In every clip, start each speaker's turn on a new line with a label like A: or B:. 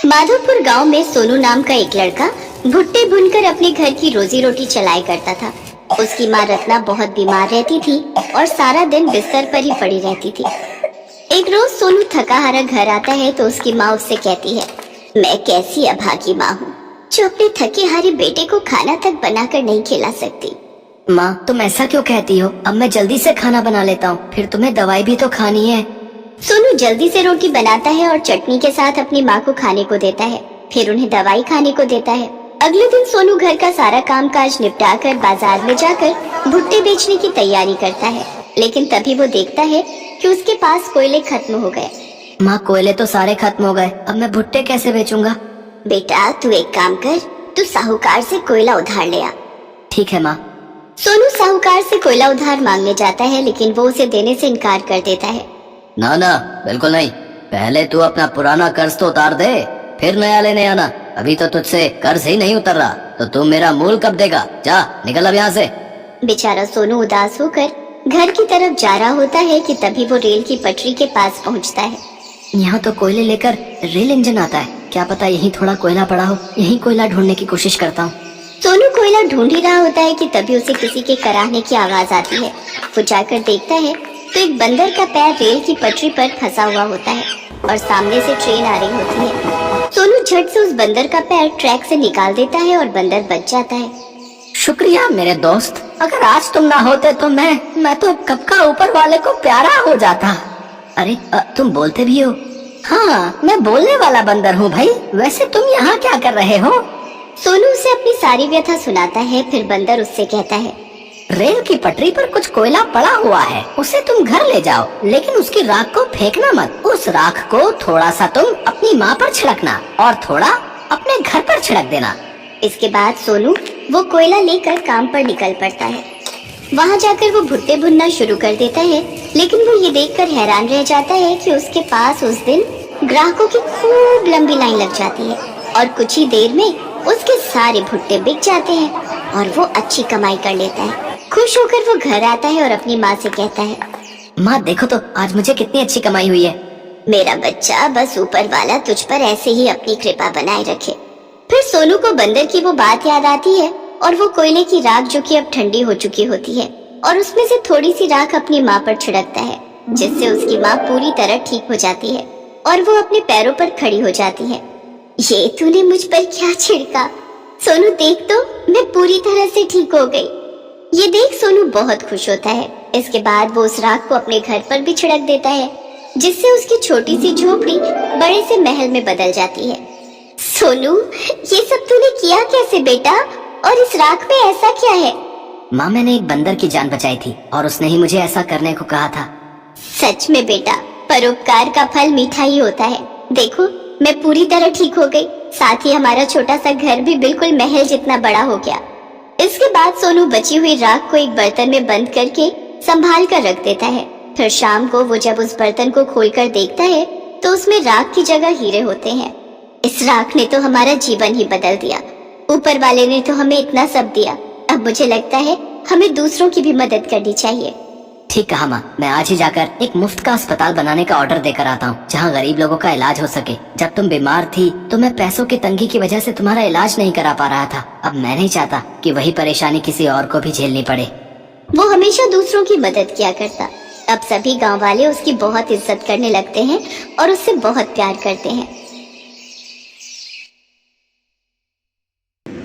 A: माधोपुर गांव में सोनू नाम का एक लड़का भुट्टे भुनकर अपने घर की रोजी रोटी चलाया करता था। उसकी माँ रत्ना बहुत बीमार रहती थी और सारा दिन बिस्तर पर ही पड़ी रहती थी। एक रोज सोनू थका हारा घर आता है तो उसकी माँ उससे कहती है, मैं कैसी अभागी माँ हूँ जो अपने थके हारे बेटे को खाना तक बनाकर नहीं खिला सकती।
B: माँ तुम ऐसा क्यों कहती हो? अब मैं जल्दी से खाना बना लेता हूँ, फिर तुम्हें दवाई भी तो खानी है।
A: सोनू जल्दी से रोटी बनाता है और चटनी के साथ अपनी माँ को खाने को देता है, फिर उन्हें दवाई खाने को देता है। अगले दिन सोनू घर का सारा काम काज निपटाकर बाजार में जाकर भुट्टे बेचने की तैयारी करता है, लेकिन तभी वो देखता है कि उसके पास कोयले खत्म हो गए।
B: माँ कोयले तो सारे खत्म हो गए, अब मैं भुट्टे कैसे बेचूंगा?
A: बेटा तू एक काम कर, तू साहूकार से कोयला उधार ले आ।
B: ठीक है माँ।
A: सोनू साहूकार से कोयला उधार मांगने जाता है, लेकिन वो उसे देने से इनकार कर देता है।
C: ना ना बिल्कुल नहीं, पहले तू अपना पुराना कर्ज तो उतार दे, फिर नया लेने आना। अभी तो तुझसे कर्ज ही नहीं उतर रहा, तो तू मेरा मूल कब देगा? जा निकल अब यहाँ से।
A: बेचारा सोनू उदास होकर घर की तरफ जा रहा होता है कि तभी वो रेल की पटरी के पास पहुँचता है।
B: यहाँ तो कोयले लेकर रेल इंजन आता है, क्या पता यहीं थोड़ा कोयला पड़ा हो, यहीं कोयला ढूंढने की कोशिश करता हूँ।
A: सोनू कोयला ढूंढ ही रहा होता है कि तभी उसे किसी के कराहने की आवाज आती है। वो जाकर देखता है तो एक बंदर का पैर रेल की पटरी पर फंसा हुआ होता है और सामने से ट्रेन आ रही होती है। सोनू झट से उस बंदर का पैर ट्रैक से निकाल देता है और बंदर बच जाता है।
B: शुक्रिया मेरे दोस्त, अगर आज तुम ना होते तो मैं तो कब का ऊपर वाले को प्यारा हो जाता। अरे तुम बोलते भी हो? हाँ मैं बोलने वाला बंदर हूँ भाई। वैसे तुम यहाँ क्या कर रहे हो?
A: सोनू उसे अपनी सारी व्यथा सुनाता है। फिर बंदर उससे कहता है,
B: रेल की पटरी पर कुछ कोयला पड़ा हुआ है, उसे तुम घर ले जाओ, लेकिन उसकी राख को फेंकना मत। उस राख को थोड़ा सा तुम अपनी माँ पर छिड़कना और थोड़ा अपने घर पर छिड़क देना।
A: इसके बाद सोनू वो कोयला लेकर काम पर निकल पड़ता है। वहाँ जाकर वो भुट्टे भुनना शुरू कर देता है, लेकिन वो ये देखकर हैरान रह जाता है कि उसके पास उस दिन ग्राहकों की खूब लंबी लाइन लग जाती है और कुछ ही देर में उसके सारे भुट्टे बिक जाते हैं और वो अच्छी कमाई कर लेता है। खुश होकर वो घर आता है और अपनी माँ से कहता है,
B: माँ देखो तो आज मुझे कितनी अच्छी कमाई हुई है।
A: मेरा बच्चा, बस ऊपर वाला तुझ पर ऐसे ही अपनी कृपा बनाए रखे। फिर सोनू को बंदर की वो बात याद आती है और वो कोयले की राख जो कि अब ठंडी हो चुकी होती है और उसमें से थोड़ी सी राख अपनी माँ पर छिड़कता है, जिससे उसकी माँ पूरी तरह ठीक हो जाती है और वो अपने पैरों पर खड़ी हो जाती है। ये तूने मुझ पर क्या छिड़का? सोनू देख तो, मैं पूरी तरह से ठीक हो गई। ये देख सोनू बहुत खुश होता है। इसके बाद वो उस राख को अपने घर पर भी छिड़क देता है, जिससे उसकी छोटी सी झोपड़ी बड़े से महल में बदल जाती है। सोनू ये सब तूने किया कैसे बेटा, और इस राख में ऐसा क्या है?
B: माँ मैंने एक बंदर की जान बचाई थी और उसने ही मुझे ऐसा करने को कहा था।
A: सच में बेटा, परोपकार का फल मीठा ही होता है। देखो मैं पूरी तरह ठीक हो गई, साथ ही हमारा छोटा सा घर भी बिल्कुल महल जितना बड़ा हो गया। इसके बाद सोनू बची हुई राख को एक बर्तन में बंद करके संभाल कर रख देता है। फिर शाम को वो जब उस बर्तन को खोलकर देखता है तो उसमें राख की जगह हीरे होते हैं। इस राख ने तो हमारा जीवन ही बदल दिया। ऊपर वाले ने तो हमें इतना सब दिया, अब मुझे लगता है हमें दूसरों की भी मदद करनी चाहिए।
B: ठीक कहा माँ, मैं आज ही जाकर एक मुफ्त का अस्पताल बनाने का ऑर्डर देकर आता हूँ, जहाँ गरीब लोगों का इलाज हो सके। जब तुम बीमार थी तो मैं पैसों की तंगी की वजह से तुम्हारा इलाज नहीं करा पा रहा था। अब मैं नहीं चाहता कि वही परेशानी किसी और को भी झेलनी पड़े।
A: वो हमेशा दूसरों की मदद किया करता। अब सभी गांव वाले उसकी बहुत इज्जत करने लगते हैं और उससे बहुत प्यार करते हैं।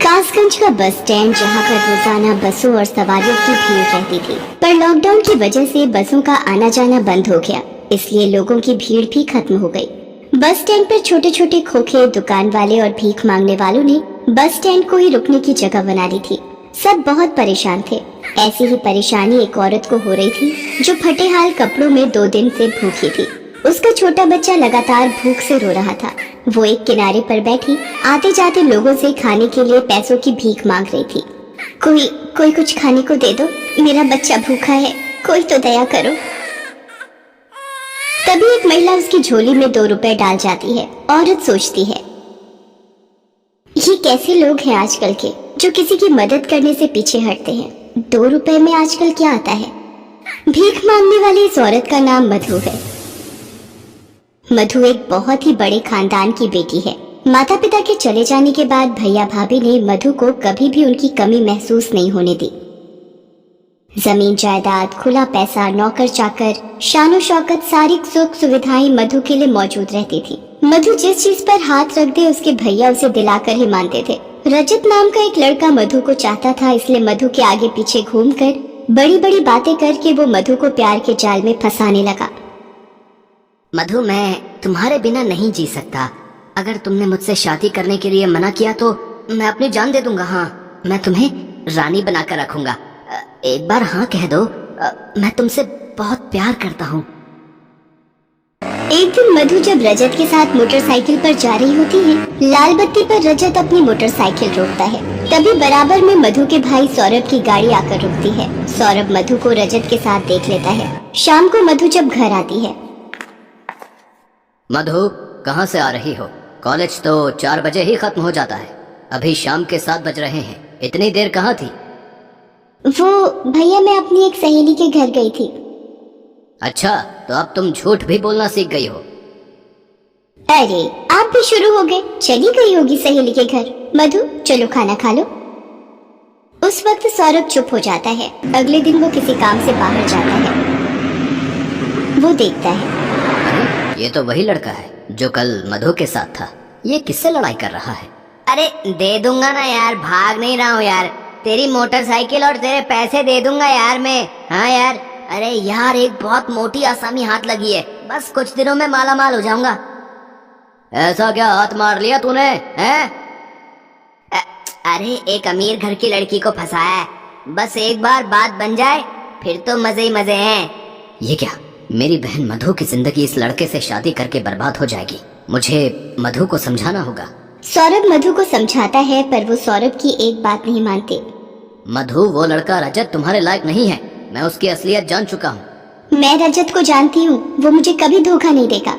A: कासगंज का बस स्टैंड, जहाँ पर रोजाना बसों और सवारियों की भीड़ रहती थी, पर लॉकडाउन की वजह से बसों का आना जाना बंद हो गया, इसलिए लोगों की भीड़ भी खत्म हो गई। बस स्टैंड पर छोटे छोटे खोखे, दुकान वाले और भीख मांगने वालों ने बस स्टैंड को ही रुकने की जगह बना ली थी। सब बहुत परेशान थे। ऐसी ही परेशानी एक औरत को हो रही थी, जो फटे हाल कपड़ों में 2 दिन से भूखी थी। उसका छोटा बच्चा लगातार भूख से रो रहा था। वो एक किनारे पर बैठी आते जाते लोगों से खाने के लिए पैसों की भीख मांग रही थी। कोई कुछ खाने को दे दो, मेरा बच्चा भूखा है, कोई तो दया करो। तभी एक महिला उसकी झोली में 2 रुपए डाल जाती है। औरत सोचती है, ये कैसे लोग हैं आजकल के, जो किसी की मदद करने से पीछे हटते हैं। 2 रुपए में आजकल क्या आता है? भीख मांगने वाली इस औरत का नाम मधु है। मधु एक बहुत ही बड़े खानदान की बेटी है। माता पिता के चले जाने के बाद भैया भाभी ने मधु को कभी भी उनकी कमी महसूस नहीं होने दी। जमीन जायदाद, खुला पैसा, नौकर चाकर, शानो शौकत, सारी सुख सुविधाएं मधु के लिए मौजूद रहती थी। मधु जिस चीज पर हाथ रख दे उसके भैया उसे दिलाकर ही मानते थे। रजत नाम का एक लड़का मधु को चाहता था, इसलिए मधु के आगे पीछे घूमकर बड़ी बड़ी बातें करके वो मधु को प्यार के जाल में फंसाने लगा।
B: मधु, मैं तुम्हारे बिना नहीं जी सकता। अगर तुमने मुझसे शादी करने के लिए मना किया तो मैं अपनी जान दे दूंगा। हाँ, मैं तुम्हें रानी बनाकर रखूंगा। एक बार हाँ कह दो। मैं तुमसे बहुत प्यार करता हूँ।
A: एक दिन मधु जब रजत के साथ मोटरसाइकिल पर जा रही होती है, लाल बत्ती पर रजत अपनी मोटरसाइकिल रोकता है। तभी बराबर में मधु के भाई सौरभ की गाड़ी आकर रुकती है। सौरभ मधु को रजत के साथ देख लेता है। शाम को मधु जब घर आती है।
C: मधु, कहाँ से आ रही हो? कॉलेज तो 4 बजे ही खत्म हो जाता है। अभी शाम के 7 बज रहे हैं। इतनी देर कहाँ थी?
A: वो भैया, मैं अपनी एक सहेली के घर गई थी।
C: अच्छा, तो अब तुम झूठ भी बोलना सीख गई हो।
A: अरे आप भी शुरू हो गए। चली गई होगी सहेली के घर। मधु चलो खाना खा लो। उस वक्त सौरभ चुप हो जाता है। अगले दिन वो किसी काम से बाहर जाता है। वो देखता है,
C: अरे ये तो वही लड़का है जो कल मधु के साथ था। ये किससे लड़ाई कर रहा है?
B: अरे दे दूंगा ना यार, भाग नहीं रहा हूँ यार। तेरी मोटरसाइकिल और तेरे पैसे दे दूंगा यार मैं। हाँ यार। अरे यार, एक बहुत मोटी आसामी हाथ लगी है। बस कुछ दिनों में माला माल हो जाऊंगा।
C: ऐसा क्या हाथ मार लिया तूने, हैं?
B: अरे एक अमीर घर की लड़की को फंसाया है। बस एक बार बात बन जाए फिर तो मजे ही मजे हैं।
C: ये क्या? मेरी बहन मधु की जिंदगी इस लड़के से शादी करके बर्बाद हो जाएगी। मुझे मधु को समझाना होगा।
A: सौरभ मधु को समझाता है पर वो सौरभ की एक बात नहीं मानते।
C: मधु, वो लड़का रजत तुम्हारे लायक नहीं है। मैं उसकी असलियत जान चुका हूँ।
A: मैं रजत को जानती हूँ, वो मुझे कभी धोखा नहीं देगा।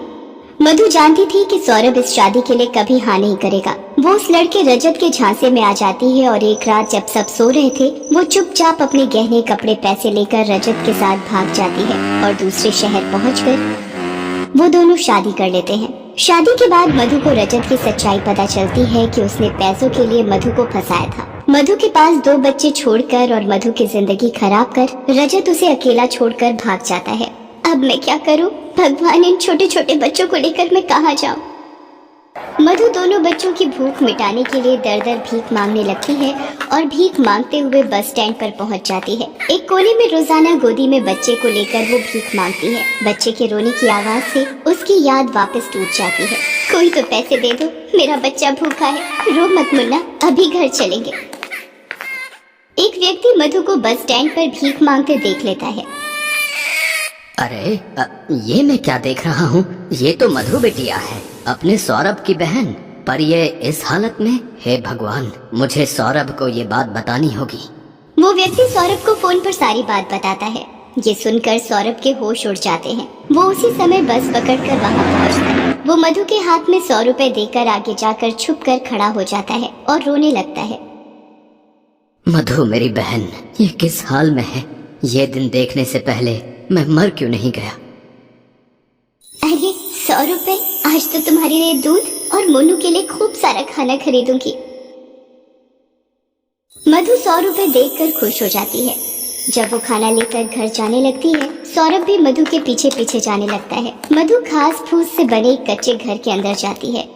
A: मधु जानती थी कि सौरभ इस शादी के लिए कभी हाँ नहीं करेगा। वो उस लड़के रजत के झांसे में आ जाती है और एक रात जब सब सो रहे थे, वो चुपचाप अपने गहने, कपड़े, पैसे लेकर रजत के साथ भाग जाती है और दूसरे शहर पहुंचकर वो दोनों शादी कर लेते हैं। शादी के बाद मधु को रजत की सच्चाई पता चलती है कि उसने पैसों के लिए मधु को फंसाया था। मधु के पास 2 बच्चे छोड़कर और मधु की जिंदगी खराब कर रजत उसे अकेला छोड़कर भाग जाता है। अब मैं क्या करूं? भगवान, इन छोटे छोटे बच्चों को लेकर मैं कहाँ जाऊं? मधु दोनों बच्चों की भूख मिटाने के लिए दर दर भीख मांगने लगती है और भीख मांगते हुए बस स्टैंड पर पहुंच जाती है। एक कोने में रोजाना गोदी में बच्चे को लेकर वो भीख मांगती है। बच्चे के रोने की आवाज से उसकी याद वापस टूट जाती है। कोई तो पैसे दे दो, मेरा बच्चा भूखा है। रो मत मुन्ना, अभी घर चलेंगे। एक व्यक्ति मधु को बस स्टैंड पर भीख मांगते देख लेता है।
C: अरे ये मैं क्या देख रहा हूँ? ये तो मधु बिटिया है, अपने सौरभ की बहन। पर ये इस हालत में? हे भगवान, मुझे सौरभ को ये बात बतानी होगी।
A: वो व्यक्ति सौरभ को फोन पर सारी बात बताता है। ये सुनकर सौरभ के होश उड़ जाते हैं। वो उसी समय बस पकड़कर वहाँ पहुँचता है। वो मधु के हाथ में 100 रुपए देकर आगे जाकर छुपकर खड़ा हो जाता है और रोने लगता है।
C: मधु मेरी बहन, ये किस हाल में है? ये दिन देखने से पहले मैं मर क्यों नहीं गया?
A: अरे 100 रुपए, आज तो तुम्हारे लिए दूध और मोनू के लिए खूब सारा खाना खरीदूंगी। मधु 100 रुपए देखकर खुश हो जाती है। जब वो खाना लेकर घर जाने लगती है, सौरभ भी मधु के पीछे पीछे जाने लगता है। मधु घास फूस से बने एक कच्चे घर के अंदर जाती है।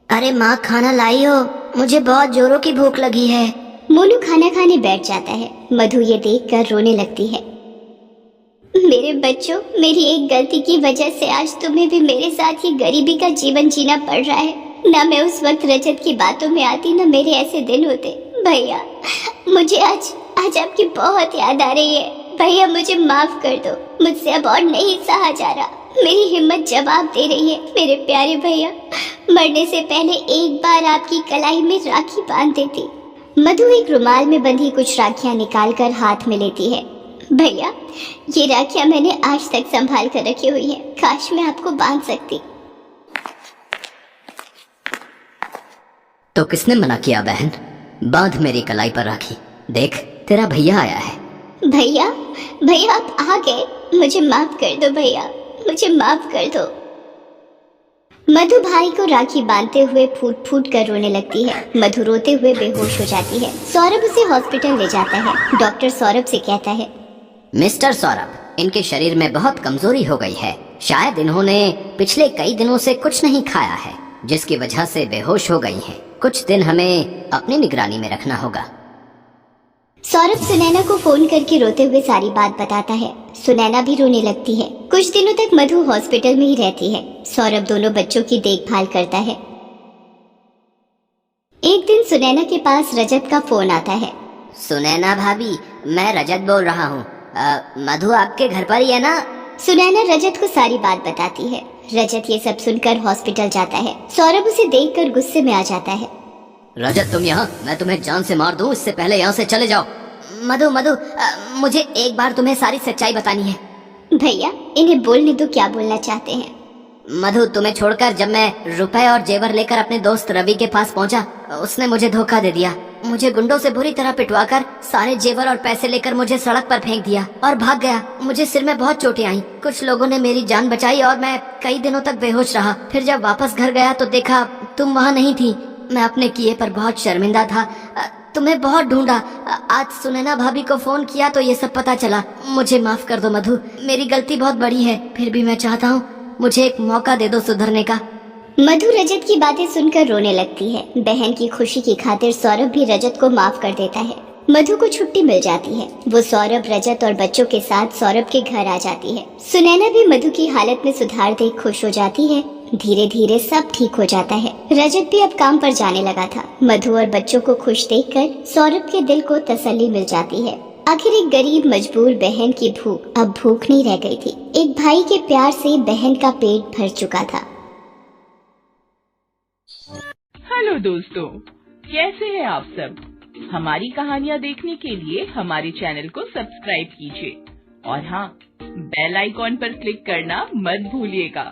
B: अरे माँ, खाना लाई हो? मुझे बहुत जोरों की भूख लगी है।
A: मोनू खाना खाने बैठ जाता है। मधु ये देखकर रोने लगती है। मेरे बच्चों, मेरी एक गलती की वजह से आज तुम्हें भी मेरे साथ ये गरीबी का जीवन जीना पड़ रहा है। ना मैं उस वक्त रजत की बातों में आती, ना मेरे ऐसे दिन होते। भैया, मुझे आज आपकी बहुत याद आ रही है। भैया मुझे माफ कर दो, मुझसे अब और नहीं सहा जा रहा। मेरी हिम्मत जवाब दे रही है। मेरे प्यारे भैया, मरने से पहले एक बार आपकी कलाई में राखी बांध देती। मधु एक रुमाल में बंधी कुछ राखियां निकालकर हाथ में लेती है। भैया, ये राखियां मैंने आज तक संभाल कर रखी हुई है। काश मैं आपको बांध सकती।
C: तो किसने मना किया बहन? बांध मेरी कलाई पर राखी। देख, तेरा भैया आया है।
A: भैया, भैया आप आ गए। मुझे माफ कर दो भैया, मुझे माफ कर दो। मधु भाई को राखी बांधते हुए फूट फूट कर रोने लगती है। मधु रोते हुए बेहोश हो जाती है। सौरभ उसे हॉस्पिटल ले जाता है। डॉक्टर सौरभ से कहता है,
C: मिस्टर सौरभ, इनके शरीर में बहुत कमजोरी हो गई है। शायद इन्होंने पिछले कई दिनों से कुछ नहीं खाया है, जिसकी वजह से बेहोश हो गई हैं। कुछ दिन हमें अपनी निगरानी में रखना होगा।
A: सौरभ सुनैना को फोन करके रोते हुए सारी बात बताता है। सुनैना भी रोने लगती है। कुछ दिनों तक मधु हॉस्पिटल में ही रहती है। सौरभ दोनों बच्चों की देखभाल करता है। एक दिन सुनैना के पास रजत का फोन आता है।
B: सुनैना भाभी, मैं रजत बोल रहा हूँ। मधु आपके घर पर ही है ना?
A: सुनैना रजत को सारी बात बताती है। रजत ये सब सुनकर हॉस्पिटल जाता है। सौरभ उसे देखकर गुस्से में आ जाता है।
C: रजत, तुम यहाँ, मैं तुम्हें जान से मार दूं, इससे पहले यहाँ से चले जाओ।
B: मधु, मुझे एक बार तुम्हें सारी सच्चाई बतानी है।
A: भैया, इन्हें बोलने दो, क्या बोलना चाहते हैं।
B: मधु, तुम्हें छोड़कर जब मैं रुपए और जेवर लेकर अपने दोस्त रवि के पास पहुंचा, उसने मुझे धोखा दे दिया। मुझे गुंडों से बुरी तरह पिटवाकर सारे जेवर और पैसे लेकर मुझे सड़क पर फेंक दिया और भाग गया। मुझे सिर में बहुत चोटें आई। कुछ लोगों ने मेरी जान बचाई और मैं कई दिनों तक बेहोश रहा। फिर जब वापस घर गया तो देखा तुम वहाँ नहीं थी। मैं अपने किए पर बहुत शर्मिंदा था। तुम्हें बहुत ढूंढा। आज सुनैना भाभी को फोन किया तो ये सब पता चला। मुझे माफ कर दो मधु, मेरी गलती बहुत बड़ी है। फिर भी मैं चाहता हूँ मुझे एक मौका दे दो सुधरने का।
A: मधु रजत की बातें सुनकर रोने लगती है। बहन की खुशी की खातिर सौरभ भी रजत को माफ कर देता है। मधु को छुट्टी मिल जाती है। वो सौरभ, रजत और बच्चों के साथ सौरभ के घर आ जाती है। सुनैना भी मधु की हालत में सुधार देख खुश हो जाती है। धीरे धीरे सब ठीक हो जाता है। रजत भी अब काम पर जाने लगा था। मधु और बच्चों को खुश देखकर सौरभ के दिल को तसल्ली मिल जाती है। आखिर एक गरीब मजबूर बहन की भूख अब भूख नहीं रह गई थी। एक भाई के प्यार से बहन का पेट भर चुका था।
D: हेलो दोस्तों, कैसे हैं आप सब? हमारी कहानियाँ देखने के लिए हमारे चैनल को सब्सक्राइब कीजिए और हाँ, बेल आइकॉन पर क्लिक करना मत भूलिएगा।